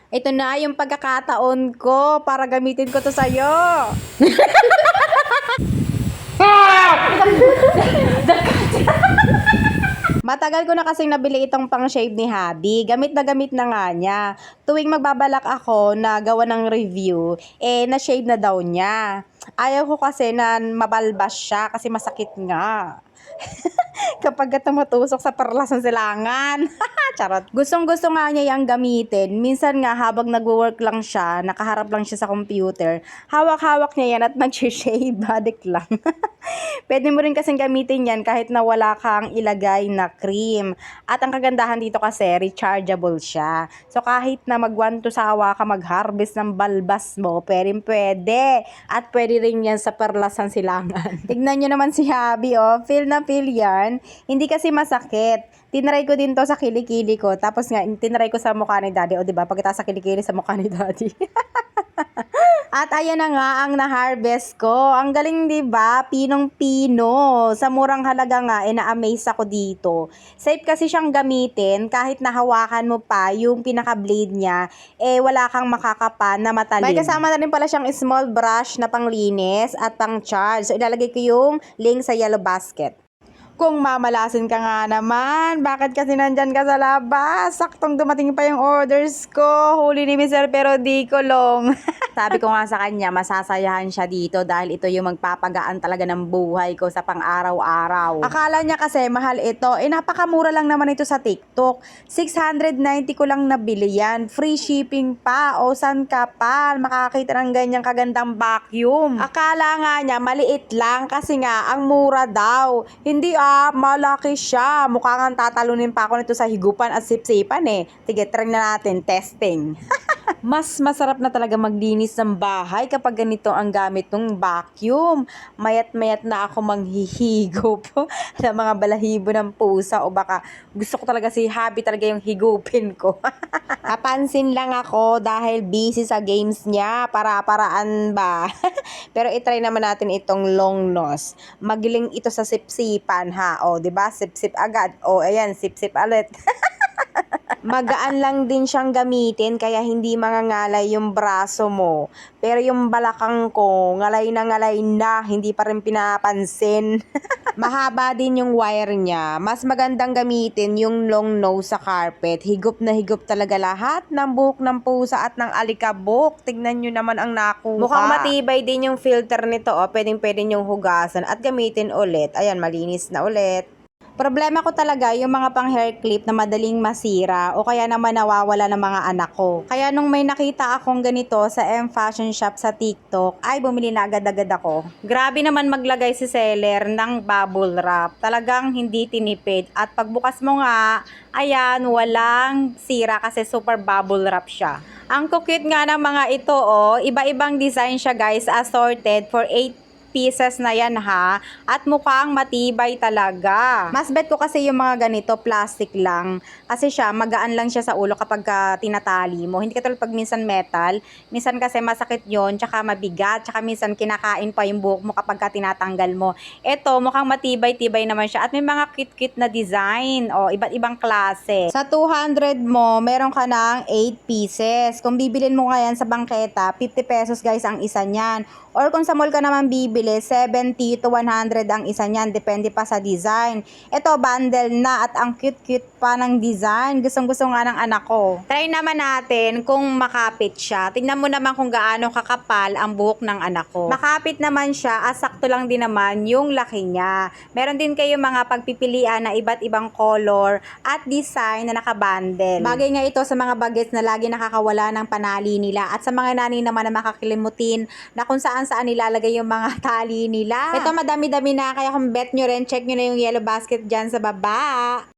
Ito na yung pagkakataon ko para gamitin ko to sa'yo. Matagal ko na kasing nabili itong pang-shave ni Habi. Gamit na nga niya. Tuwing magbabalak ako na gawa ng review, na-shave na daw niya. Ayaw ko kasi na mabalbas siya kasi masakit nga. Kapag tumutusok sa perlas ng silangan. Charot. Gustong-gusto nga niya yung gamitin. Minsan nga habang nagwo-work lang siya, nakaharap lang siya sa computer, hawak-hawak niya yan at nag-shave. Badik lang. Pwede mo rin kasing gamitin yan kahit na wala kang ilagay na cream. At ang kagandahan dito kasi, rechargeable siya. So kahit na mag-1 to sawa ka mag-harvest ng balbas mo, pwede. At pwede rin yan sa perlas ng silangan. Tignan nyo naman si Habi, oh. Feel na feel yan. Hindi kasi masakit. Tinry ko din to sa kilikili ko. Tapos nga, tinry ko sa mukha ni Daddy. O diba, pagkita sa kilikili sa mukha ni Daddy. At ayan na nga ang na-harvest ko. Ang galing, 'di ba? Pinong-pino. Sa murang halaga nga, na-amaze ako dito. Safe kasi siyang gamitin kahit nahawakan mo pa yung pinaka-blade niya, wala kang makakapa na matalim. May kasama na rin pala siyang small brush na panglinis at pang-charge. So ilalagay ko yung link sa yellow basket. Kung mamalasin ka nga naman, bakit kasi nandyan ka sa labas? Saktong dumating pa yung orders ko. Huli ni Mr. pero di ko long. Sabi ko nga sa kanya, masasayahan siya dito dahil ito yung magpapagaan talaga ng buhay ko sa pang-araw-araw. Akala niya kasi mahal ito. Napakamura lang naman ito sa TikTok. 690 ko lang nabili yan. Free shipping pa. O san ka pa? Makakita ng ganyang kagandang vacuum. Akala nga niya maliit lang kasi nga ang mura daw. Hindi malaki siya. Mukhang tatalunin pa ako nito sa higupan at sipsipan Sige, try na natin. Testing. Mas masarap na talaga maglinis ng bahay kapag ganito ang gamit ng vacuum. Mayat-mayat na ako manghihigop ng mga balahibo ng pusa o baka gusto ko talaga si Habi talaga yung higupin ko. Napansin lang ako dahil busy sa games niya. Para-paraan ba? Pero itry naman natin itong long nose. Magiling ito sa sipsipan o, 'di ba? Sip-sip agad. O, ayan, sip-sip ulit. Magaan lang din siyang gamitin kaya hindi mangangalay yung braso mo. Pero yung balakang ko, ngalay na, hindi pa rin pinapansin. Mahaba din yung wire niya. Mas magandang gamitin yung long nose sa carpet. Higop na higop talaga lahat ng buhok ng pusa at ng alikabok. Tignan nyo naman ang nakuha. Mukhang matibay din yung filter nito. Pwedeng yung hugasan at gamitin ulit. Ayan, malinis na ulit. Problema ko talaga yung mga pang hair clip na madaling masira o kaya naman nawawala ng mga anak ko. Kaya nung may nakita akong ganito sa M Fashion Shop sa TikTok, ay bumili na agad-agad ako. Grabe naman maglagay si seller ng bubble wrap. Talagang hindi tinipid. At pagbukas mo nga, ayan, walang sira kasi super bubble wrap siya. Ang cute nga ng mga ito, iba-ibang design siya guys, assorted for 8 pieces na yan at mukhang matibay talaga. Mas bet ko kasi yung mga ganito plastic lang kasi siya magaan lang siya sa ulo kapag tinatali mo. Hindi katulad pag minsan metal, minsan kasi masakit yon tsaka mabigat, tsaka minsan kinakain pa yung buhok mo kapag tinatanggal mo. Ito mukhang matibay-tibay naman siya at may mga cute-cute na design iba't ibang klase. Sa 200 mo, meron ka ng 8 pieces. Kung bibilin mo nga yan sa bangketa, 50 pesos guys ang isa niyan. Or kung sa mall ka naman bibili, 70 to 100 ang isa niyan. Depende pa sa design. Ito, bundle na at ang cute-cute pa ng design. Gustong-gusto nga ng anak ko. Try naman natin kung makapit siya. Tingnan mo naman kung gaano kakapal ang buhok ng anak ko. Makapit naman siya, sakto lang din naman yung laki niya. Meron din kayo mga pagpipilian na iba't ibang color at design na nakabundle. Bagay nga ito sa mga bagets na lagi nakakawala ng panali nila at sa mga nani naman na makakilimutin na kung saan nilalagay yung mga tali nila. Ito madami-dami na kaya kung bet nyo rin, check nyo na yung yellow basket dyan sa baba.